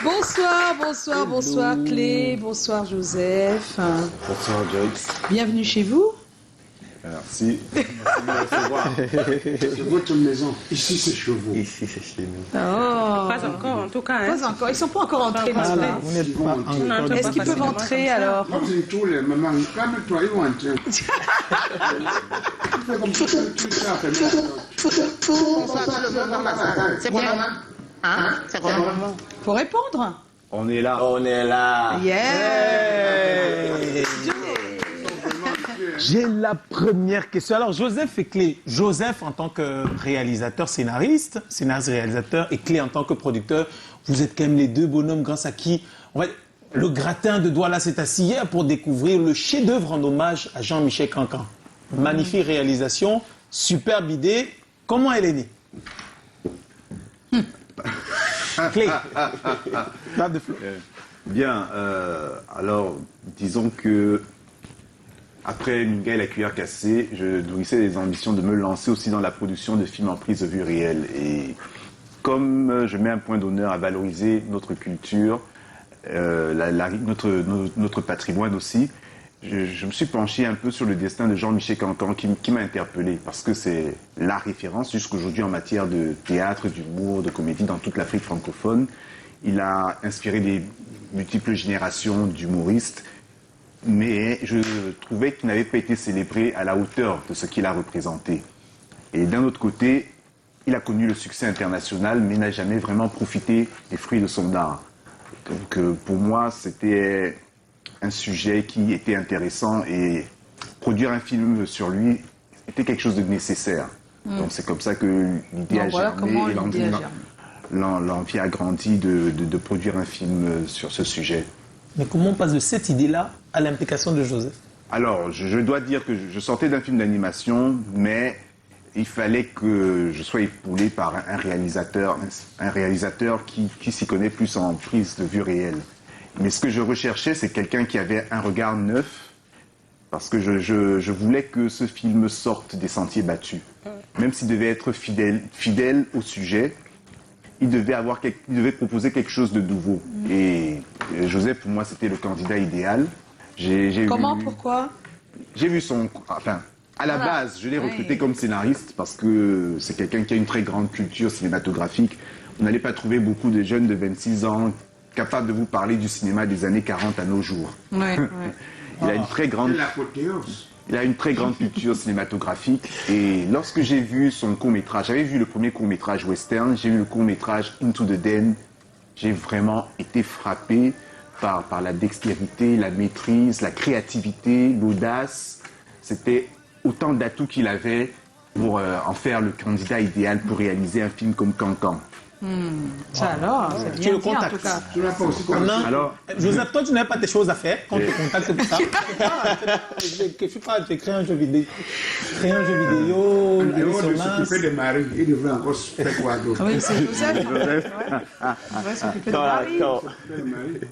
Bonsoir Clé, bonsoir Joseph. Bonsoir Joyce. Bienvenue chez vous. Merci. Merci de me recevoir. C'est votre maison. Ici, c'est chez vous. Ici, c'est chez nous. Oh. Pas encore, en tout cas. Pas encore, ils ne sont pas encore entrés. Pas n'est-ce encore. pas Vous n'êtes pas encore. Est-ce qu'ils peuvent entrer alors? Comme c'est tous les mamans, calme-toi, ils vont entrer. Tu fais comme ça, tu sais, après, C'est quoi, maman? Hein? C'est quoi, maman? Faut répondre. On est là. On est là. Yeah. J'ai la première question. Alors, Joseph et Clé. Joseph, en tant que réalisateur, scénariste, réalisateur, et Clé en tant que producteur, vous êtes quand même les deux bonhommes grâce à qui le gratin de Douala s'est assis hier pour découvrir le chef-d'œuvre en hommage à Jean-Michel Cancan. Magnifique réalisation, superbe idée. Comment elle est née? Clé. Là de flou. Bien, alors, disons que après Minga et la cuillère cassée, je nourrissais des ambitions de me lancer aussi dans la production de films en prise de vue réelle. Et comme je mets un point d'honneur à valoriser notre culture, notre patrimoine aussi, je me suis penché un peu sur le destin de Jean-Michel Cancan qui m'a interpellé parce que c'est la référence jusqu'aujourd'hui en matière de théâtre, d'humour, de comédie dans toute l'Afrique francophone. Il a inspiré des multiples générations d'humoristes, mais je trouvais qu'il n'avait pas été célébré à la hauteur de ce qu'il a représenté. Et d'un autre côté, il a connu le succès international, mais n'a jamais vraiment profité des fruits de son art. Donc pour moi, c'était un sujet qui était intéressant et produire un film sur lui était quelque chose de nécessaire. Donc c'est comme ça que l'idée a germé et l'envie a grandi de produire un film sur ce sujet. Mais comment on passe de cette idée-là à l'implication de Joseph? Alors, je dois dire que je sortais d'un film d'animation, mais il fallait que je sois épaulé par un réalisateur qui s'y connaît plus en prise de vue réelle. Mais ce que je recherchais, c'est quelqu'un qui avait un regard neuf, parce que je voulais que ce film sorte des sentiers battus. Même s'il devait être fidèle au sujet, il devait proposer quelque chose de nouveau. Et Joseph, pour moi, c'était le candidat idéal. Pourquoi? J'ai vu à la base, je l'ai recruté comme scénariste parce que c'est quelqu'un qui a une très grande culture cinématographique. Vous n'allez pas trouver beaucoup de jeunes de 26 ans capables de vous parler du cinéma des années 40 à nos jours. Il a une très grande... Il a une très grande culture cinématographique et lorsque j'ai vu son court-métrage, j'avais vu le premier court-métrage western, j'ai vu le court-métrage Into the Den, j'ai vraiment été frappé par la dextérité, la maîtrise, la créativité, l'audace. C'était autant d'atouts qu'il avait pour en faire le candidat idéal pour réaliser un film comme Cancan. Ça alors, c'est Tu bien le dit en contactes. tout cas. Tu n'as pas aussi comme Non. Alors, Joseph, toi, tu n'avais pas tes choses à faire quand on te contacte pour ça. Tu crées un jeu vidéo. En dehors de s'occuper des maris, il devrait encore se faire quoi d'autre? Oui, c'est Joseph. On va s'occuper de Marie.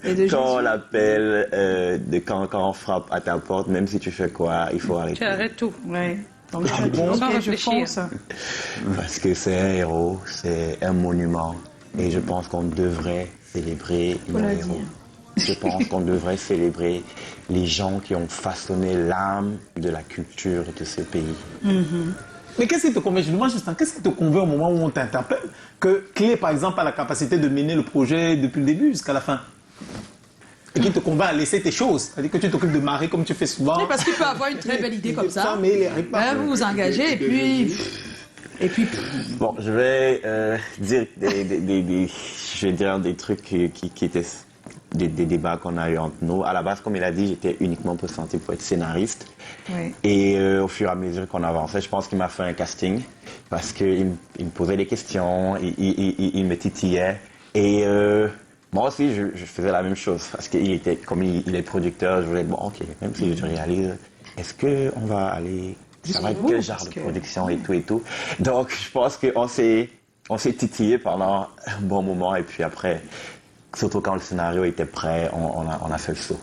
Et de Quand on Jésus. l'appelle, quand on frappe à ta porte, même si tu fais quoi, il faut arrêter. Tu arrêtes tout. Ouais. Donc, ok, je fonce. Parce que c'est un héros, c'est un monument. Et je pense qu'on devrait célébrer nos le héros. dire. Je pense qu'on devrait célébrer les gens qui ont façonné l'âme de la culture de ce pays. Mais qu'est-ce qui te convainc? Je demande juste, qu'est-ce qui te convainc au moment où on t'interpelle que Clé, par exemple, a la capacité de mener le projet depuis le début jusqu'à la fin? Et qui te convainc à laisser tes choses? C'est-à-dire que tu t'occupes de Marie comme tu fais souvent. Oui, parce qu'il peut avoir une très belle idée comme ça. Mais il n'y arrive pas. Vous vous engagez et puis... Bon, je vais dire des trucs qui étaient des débats qu'on a eu entre nous. À la base, comme il a dit, j'étais uniquement pressenti pour être scénariste. Oui. Et au fur et à mesure qu'on avançait, je pense qu'il m'a fait un casting parce qu'il me posait des questions, il me titillait. Et moi aussi, je faisais la même chose parce qu'il était, comme il est producteur, je voulais, bon, ok, même si je réalise, est-ce qu'on va aller... Ça va être quel genre de production et tout. Donc, je pense qu'on s'est titillé pendant un bon moment. Et puis après, surtout quand le scénario était prêt, on a fait le saut.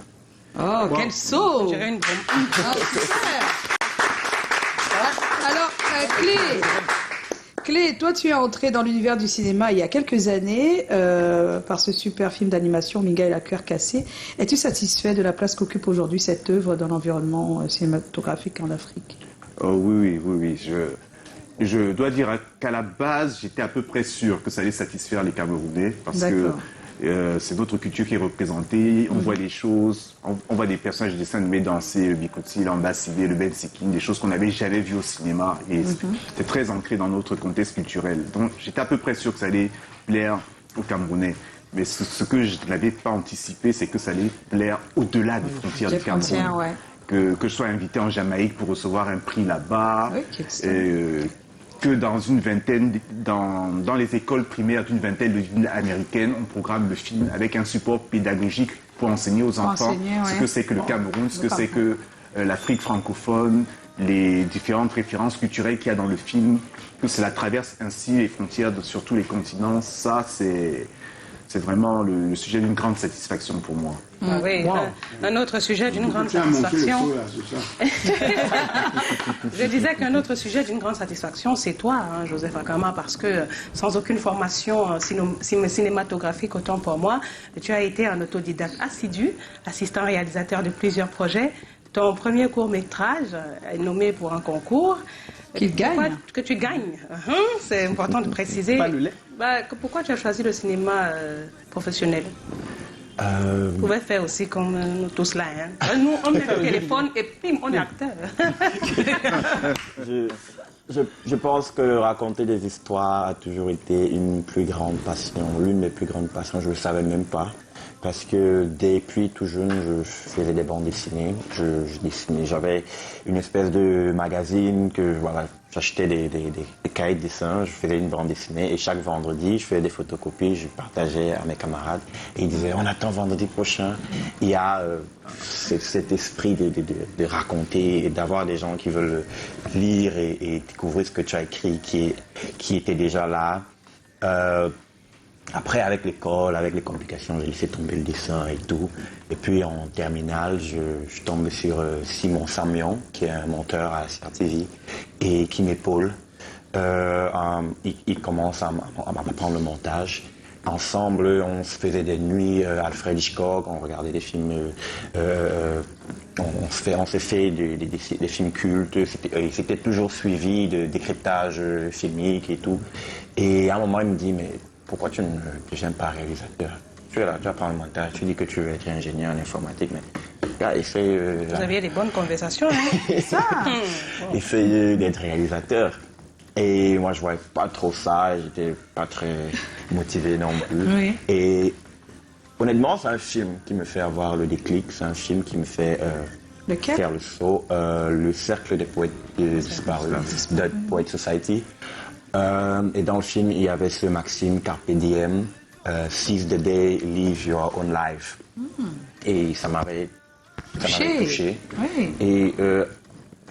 Oh, quel saut! Je dirais une bombe. Ah, super. Alors, Clé, Clé, toi, tu es entré dans l'univers du cinéma il y a quelques années par ce super film d'animation Minga et la cuillère cassée. Es-tu satisfait de la place qu'occupe aujourd'hui cette œuvre dans l'environnement cinématographique en Afrique? Oh, oui. Je dois dire qu'à la base, j'étais à peu près sûr que ça allait satisfaire les Camerounais parce que c'est notre culture qui est représentée. On voit des choses, on voit des personnages de dessin animés danser, le Bikoti, l'Ambassadé, le Ben Sikin, des choses qu'on n'avait jamais vues au cinéma. Et c'était très ancré dans notre contexte culturel. Donc j'étais à peu près sûr que ça allait plaire aux Camerounais. Mais ce que je n'avais pas anticipé, c'est que ça allait plaire au-delà des frontières du Cameroun. Ouais. Que je sois invité en Jamaïque pour recevoir un prix là-bas. Que dans une vingtaine, dans les écoles primaires d'une vingtaine de villes américaines, on programme le film avec un support pédagogique pour enseigner aux enfants ce que c'est que le Cameroun, ce que c'est que l'Afrique francophone, les différentes références culturelles qu'il y a dans le film, que cela traverse ainsi les frontières sur tous les continents. Ça, c'est vraiment le sujet d'une grande satisfaction pour moi. Ah oui, un autre sujet d'une grande Tu as monté le satisfaction. feu, là, c'est ça. Je disais qu'un autre sujet d'une grande satisfaction, c'est toi, hein, Joseph Akama, parce que sans aucune formation cinématographique, autant pour moi, tu as été un autodidacte assidu, assistant réalisateur de plusieurs projets. Ton premier court-métrage est nommé pour un concours. Que tu gagnes. C'est important de préciser. Pas le lait. Pourquoi tu as choisi le cinéma professionnel? Vous pouvez faire aussi comme nous tous là. Hein. Nous, on met le téléphone et puis on est acteur. Je pense que raconter des histoires a toujours été une plus grande passion, l'une des plus grandes passions, je ne le savais même pas. Parce que depuis tout jeune, je faisais des bandes dessinées, je dessinais. J'avais une espèce de magazine que j'achetais des cahiers de dessin, je faisais une bande dessinée et chaque vendredi, je faisais des photocopies, je partageais à mes camarades et ils disaient on attend vendredi prochain. Il y a cet esprit de raconter et d'avoir des gens qui veulent lire et découvrir ce que tu as écrit qui était déjà là. Après, avec l'école, avec les complications, j'ai laissé tomber le dessin et tout. Et puis, en terminale, je tombe sur Simon Samion, qui est un monteur à CRTV, et qui m'épaule. Il commence à m'apprendre le montage. Ensemble, on se faisait des nuits Alfred Hitchcock, on regardait des films... on s'est fait des films cultes. C'était toujours suivi de décryptage filmique et tout. Et à un moment, il me dit, mais... Pourquoi tu ne deviens pas réalisateur? Tu es là, tu apprends le montage, tu dis que tu veux être ingénieur en informatique, mais là, essaye... Vous aviez des bonnes conversations, hein? Ça. Essaye d'être réalisateur. Et moi, je voyais pas trop ça, j'étais pas très motivé non plus. Oui. Et honnêtement, c'est un film qui me fait avoir le déclic, c'est un film qui me fait faire le saut. Le Cercle des poètes disparus, Dead Poet Society. Et dans le film, il y avait ce maxime Carpe Diem, seize the day, live your own life. Et ça m'avait touché. Oui. Et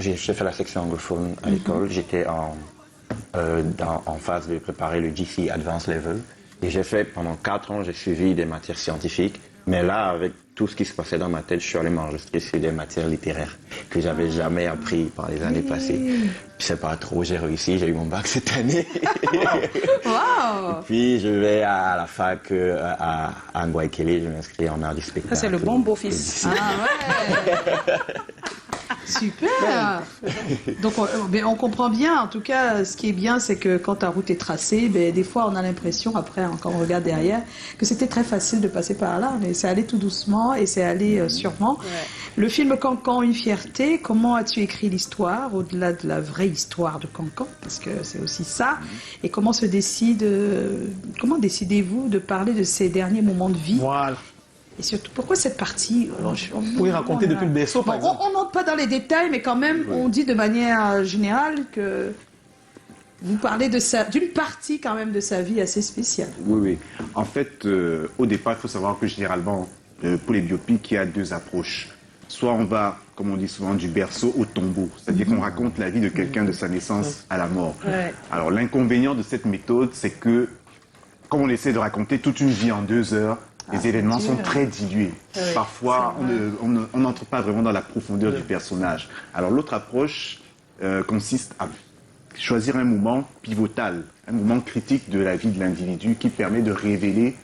j'ai fait la section anglophone à l'école. J'étais en phase de préparer le GC Advanced Level. Et j'ai fait, pendant 4 ans, j'ai suivi des matières scientifiques. Mais là, avec tout ce qui se passait dans ma tête, je suis allé m'enregistrer sur des matières littéraires que j'avais jamais appris par les années passées. Je sais pas trop, j'ai réussi, j'ai eu mon bac cette année. Wow. Et puis je vais à la fac à Ngouaikele, je m'inscris en art du spectacle. Ça, c'est le bon beau-fils. Ouais. Super. Donc on comprend bien, en tout cas, ce qui est bien, c'est que quand ta route est tracée, des fois on a l'impression, après, quand on regarde derrière, que c'était très facile de passer par là, mais c'est allé tout doucement et c'est allé sûrement. Ouais. Le film Cancan, une fierté, comment as-tu écrit l'histoire, au-delà de la vraie histoire de Cancan, parce que c'est aussi ça, et comment décidez-vous de parler de ces derniers moments de vie? Voilà. Et surtout, pourquoi cette partie Vous pouvez raconter depuis le berceau, par exemple. On n'entre pas dans les détails, mais quand même, on dit de manière générale que vous parlez d'une partie quand même de sa vie assez spéciale. Oui. En fait, au départ, il faut savoir que généralement, pour les biopics, il y a 2 approches. Soit on va, comme on dit souvent, du berceau au tombeau, c'est-à-dire qu'on raconte la vie de quelqu'un de sa naissance à la mort. Ouais. Alors l'inconvénient de cette méthode, c'est que, comme on essaie de raconter toute une vie en 2 heures, les événements sont très dilués. Oui, parfois, on n'entre pas vraiment dans la profondeur du personnage. Alors l'autre approche consiste choisir un moment pivotal, un moment critique de la vie de l'individu qui permet de révéler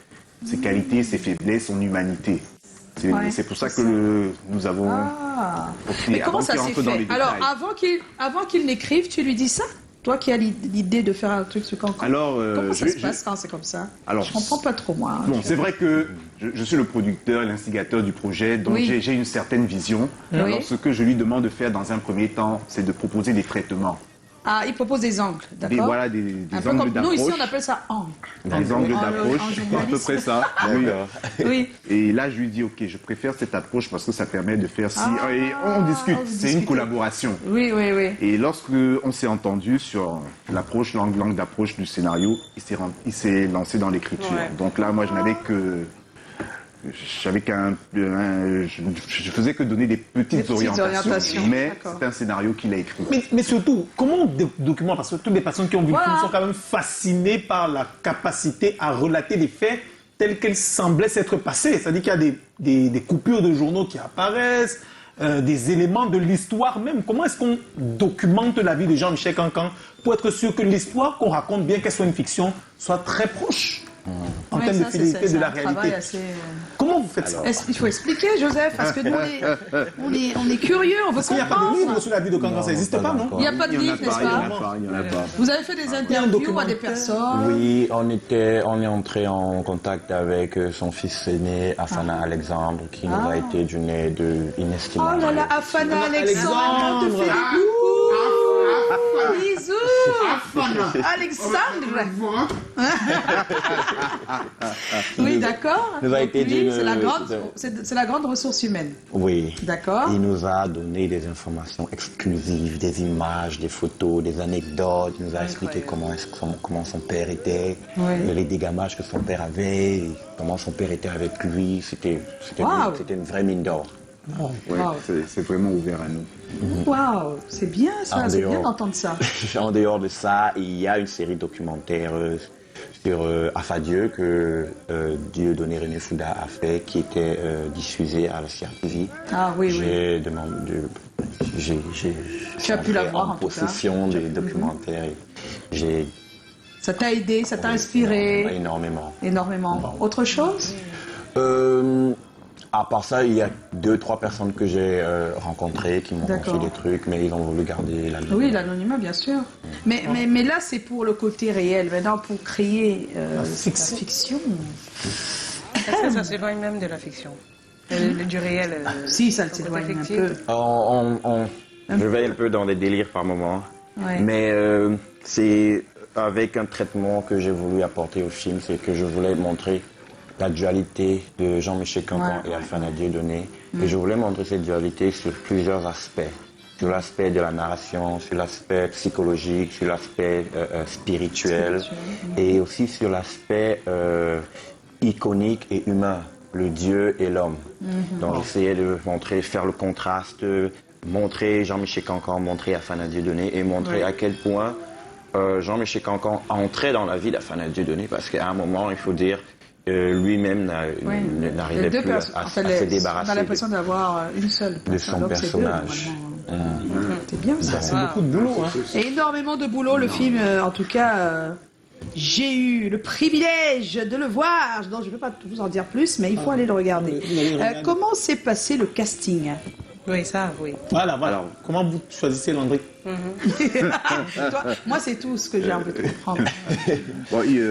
ses qualités, ses faiblesses, son humanité. C'est pour ça que nous avons... Mais comment ça s'est fait? Alors, avant qu'il n'écrive, tu lui dis ça? Toi qui as l'idée de faire un truc sur Cancan. Alors, comment ça se passe quand c'est comme ça? Alors, je comprends pas trop, moi. Bon, c'est vrai que je suis le producteur, l'instigateur du projet, donc j'ai une certaine vision. Oui. Alors, ce que je lui demande de faire dans un premier temps, c'est de proposer des traitements. Ah, il propose des angles, d'accord. Voilà, des un peu angles comme nous, d'approche. ici, on appelle ça angle. Des angles d'approche, à peu près ça. Oui. Et là, je lui dis, ok, je préfère cette approche parce que ça permet de faire et on discute. C'est une collaboration. Oui. Et lorsque on s'est entendu sur l'approche, l'angle d'approche du scénario, il s'est lancé dans l'écriture. Ouais. Donc là, moi, je faisais que donner des petites orientations, mais c'est un scénario qu'il a écrit. Mais surtout, comment on documente? Parce que toutes les personnes qui ont vu le film sont quand même fascinées par la capacité à relater les faits tels qu'elles semblaient s'être passés. C'est-à-dire qu'il y a des coupures de journaux qui apparaissent, des éléments de l'histoire même. Comment est-ce qu'on documente la vie de Jean-Michel Cancan pour être sûr que l'histoire qu'on raconte, bien qu'elle soit une fiction, soit très proche en termes de fidélité de la réalité? Comment vous faites ça? Il faut expliquer, Joseph, parce que nous, on est curieux, on veut Parce qu'il n'y a pas de livre sur la vie de Cancan, ça n'existe pas, non? Il n'y a pas de livre, n'est-ce pas? Il n'y en a pas. Vous avez fait des interviews à des personnes? Oui, on est entré en contact avec son fils aîné, Afana Alexandre, qui nous a été d'une aide inestimable. Oh là là, Afana Alexandre, on te fait des coucous! Bisous! Alexandre! Oui, d'accord. Nous a été d'une- C'est la grande ressource humaine. Oui. D'accord. Il nous a donné des informations exclusives, des images, des photos, des anecdotes. Il nous a expliqué comment son père était, les dégâts que son père avait, comment son père était avec lui. C'était une vraie mine d'or. Ouais, c'est vraiment ouvert à nous. Waouh, c'est bien ça, c'est bien d'entendre ça. En dehors de ça, il y a une série documentaire sur Afadieu que Dieudonné René Fouda a fait, qui était diffusée à la CRTV. Ah oui, J'ai demandé... Tu as pu la voir en tout cas. Possession des documentaires. Ça t'a aidé, ça t'a inspiré? Énormément. Énormément. Autre chose? À part ça, il y a 2-3 personnes que j'ai rencontrées qui m'ont confié des trucs, mais ils ont voulu garder l'anonymat. Oui, l'anonymat, bien sûr. Mais là, c'est pour le côté réel. Maintenant, pour créer la fiction. Est-ce que ça s'éloigne même de la fiction? Du réel? Si, ça s'éloigne un peu. Je vais un peu dans des délires par moment, mais c'est avec un traitement que j'ai voulu apporter au film, c'est que je voulais montrer la dualité de Jean-Michel Cancan et Afana Dieudonné. Et je voulais montrer cette dualité sur plusieurs aspects. Sur l'aspect de la narration, sur l'aspect psychologique, sur l'aspect spirituel, et aussi sur l'aspect iconique et humain, le Dieu et l'homme. Donc j'essayais de montrer, faire le contraste, montrer Jean-Michel Cancan, montrer Afana Dieudonné et montrer à quel point Jean-Michel Cancan entrait dans la vie d'Afana Dieudonné, parce qu'à un moment, il faut dire, lui-même n'arrivait plus à se débarrasser. On a l'impression d'avoir une seule de son personnage. C'est bien ça. C'est beaucoup de boulot. Et énormément de boulot, le film, en tout cas. J'ai eu le privilège de le voir, donc je ne peux pas vous en dire plus, mais il faut aller le regarder. Comment s'est passé le casting? Oui, ça, oui. Voilà. Comment vous choisissez Landry? Moi, c'est tout ce que j'ai envie de comprendre. Bon, il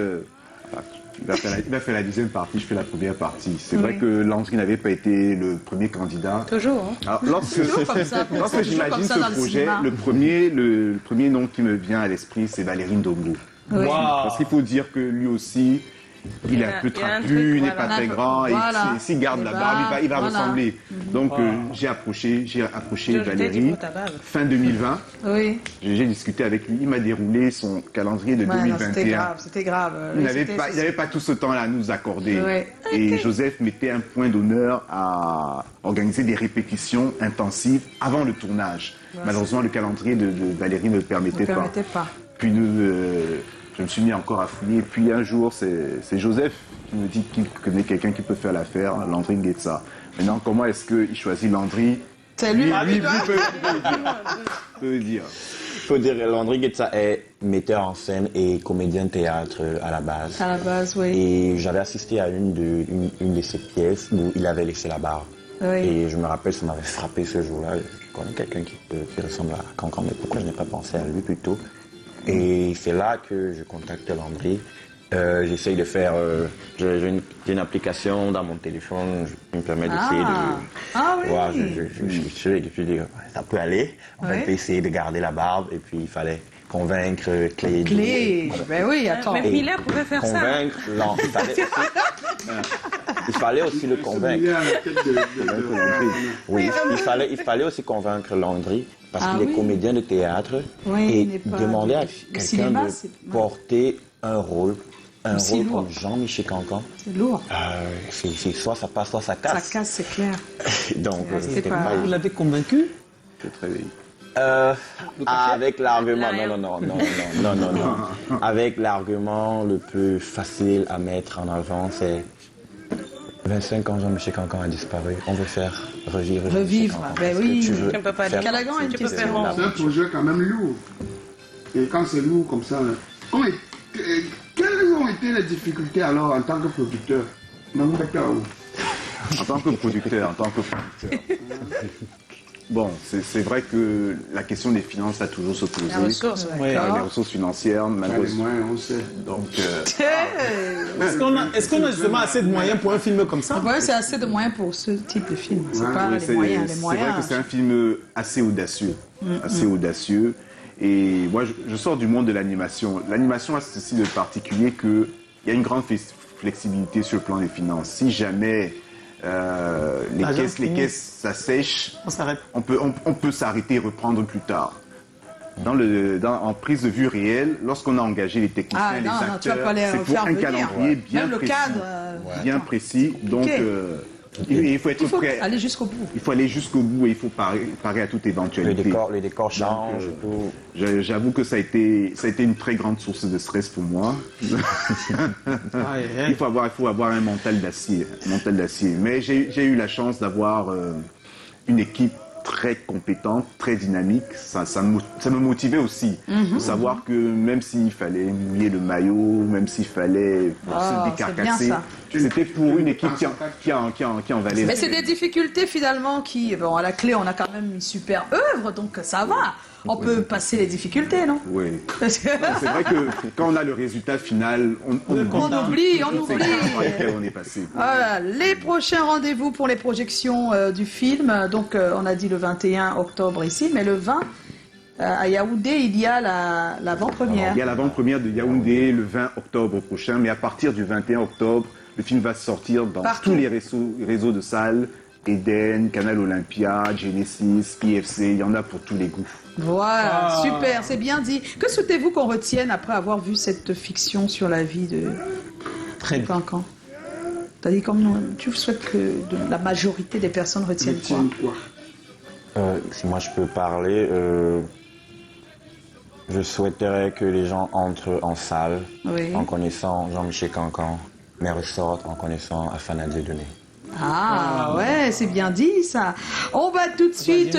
va faire la deuxième partie, je fais la première partie. C'est vrai que Landry n'avait pas été le premier candidat. Toujours. Hein. Alors, lorsque j'imagine ce projet, le le premier nom qui me vient à l'esprit, c'est Valérie Ndongo. Oui. Wow. Parce qu'il faut dire que lui aussi, il est un peu trapu, il n'est pas très grand, et s'il garde la barbe, il va ressembler. Donc j'ai approché Valérie fin 2020. Oui. J'ai discuté avec lui, il m'a déroulé son calendrier de 2021. C'était grave. Il n'avait pas tout ce temps-là à nous accorder. Ouais. Et Joseph mettait un point d'honneur à organiser des répétitions intensives avant le tournage. Malheureusement, le calendrier de Valérie ne le permettait pas. Puis je me suis mis encore à fouiller. Puis un jour, c'est Joseph qui me dit qu'il connaît quelqu'un qui peut faire l'affaire, Landry Nguetsa. Maintenant, comment est-ce qu'il choisit Landry? C'est lui. Lui peut le dire. faut dire, Landry Guetza est metteur en scène et comédien de théâtre à la base. À la base, oui. Et j'avais assisté à une de ses pièces où il avait laissé la barbe. Oui. Et je me rappelle, ça m'avait frappé ce jour-là. Je connais quelqu'un qui ressemble à Cancan, mais pourquoi je n'ai pas pensé à lui plutôt? Et c'est là que je contacte Landry. J'essaye de faire... j'ai une application dans mon téléphone qui me permet d'essayer de... Ah oui. Voilà, je dis, ça peut aller. On Ouais. peut essayer de garder la barbe. Et puis, il fallait convaincre Clé. Clé. Ben oui, attends. Mais Miller pouvait faire ça. Convaincre... Non, il fallait aussi le convaincre. Il est à la tête de Oui, il fallait aussi convaincre Landry, parce Ah qu'il est oui. comédien de théâtre, Oui, il et n'est pas demander à le quelqu'un cinéma, de c'est- porter un rôle Aussi lourd. comme Jean-Michel Cancan, C'est lourd. c'est soit ça passe, soit ça Ça casse. casse, c'est clair. Donc, c'était c'était pas- pas Vous l'avez convaincu? C'est très bien. avec l'argument, non. Avec l'argument le plus facile à mettre en avant, c'est 25 ans Jean-Michel Cancan a disparu. On veut faire revivre. Jean-Michel Revivre, Cancan. ben Est-ce que oui. tu veux Tu ne peux pas faire dire. Callaghan a une Tu peux question. faire C'est un projet quand même lourd. Et quand c'est lourd comme ça, quelles ont été les difficultés alors en tant que producteur? En tant que producteur. Bon, c'est vrai que la question des finances a toujours se posé. La ressource, Ouais. Les d'accord. ressources financières, Les malheureusement. moyens, on sait. Donc, Est-ce qu'on a justement assez de moyens pour un film comme ça? Ouais, c'est assez de moyens pour ce type de film. C'est Ouais, pas oui, les moyens. Les c'est moyens. vrai que c'est un film assez audacieux. Assez audacieux. Et moi, je sors du monde de l'animation. L'animation a ceci de particulier qu'il y a une grande flexibilité sur le plan des finances. Si jamais L'argent les finit. caisses s'assèchent, On s'arrête. on peut s'arrêter et reprendre plus tard. En prise de vue réelle, lorsqu'on a engagé les techniciens, Ah les non, acteurs, non, tu vas pas les c'est pour faire un venir. calendrier bien Même le précis. cadre. Bien précis. Donc, il faut être Il faut prêt. aller jusqu'au bout. Il faut aller jusqu'au bout et il faut parer à toute Le éventualité. décor change. Donc, tout. J'avoue que ça a été une très grande source de stress pour moi. Il faut avoir un mental d'acier. Mais j'ai eu la chance d'avoir une équipe très compétente, très dynamique. Ça me motivait aussi. De savoir que même s'il fallait mouiller le maillot, même s'il fallait se décarcasser, c'est bien ça. c'était pour une équipe qui en valait Mais la c'est des difficultés finalement qui, bon, à la clé, on a quand même une super œuvre, donc ça va. On peut passer les difficultés, non? Oui. C'est vrai que quand on a le résultat final, on oublie. par lesquels on est passé. Voilà, les prochains rendez-vous pour les projections du film. Donc, on a dit le 21 octobre ici, mais le 20 à Yaoundé, il y a l'avant-première. Il y a l'avant-première de Yaoundé le 20 octobre prochain, mais à partir du 21 octobre, le film va sortir dans Partout. tous les réseaux de salles. Eden, Canal Olympia, Genesis, PFC, il y en a pour tous les goûts. Voilà, super, c'est bien dit. Que souhaitez-vous qu'on retienne après avoir vu cette fiction sur la vie de Très bien. Cancan? T'as dit comme nous, tu souhaites que la majorité des personnes retiennent quoi? Tiens, quoi. Si moi je peux parler, je souhaiterais que les gens entrent en salle Oui. en connaissant Jean-Michel Cancan, mais ressortent en connaissant Afana Dieudonné. Ah ouais, c'est bien dit ça. On va tout de suite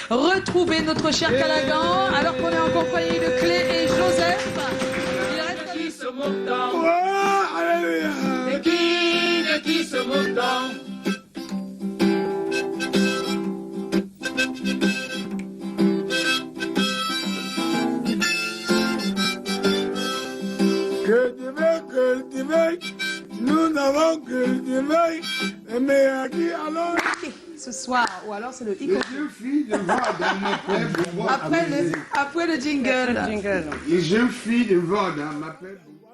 retrouver notre cher Callaghan alors qu'on est en compagnie de Clé et Joseph. Il reste Qui se montant de qui se montant. Cultiver, nous n'avons cultivé, mais à qui alors? ce soir, ou alors c'est le Les jeunes filles de Varda m'appellent pour voir après le jingle. Jingle. Les jeunes filles de Varda m'appellent pour voir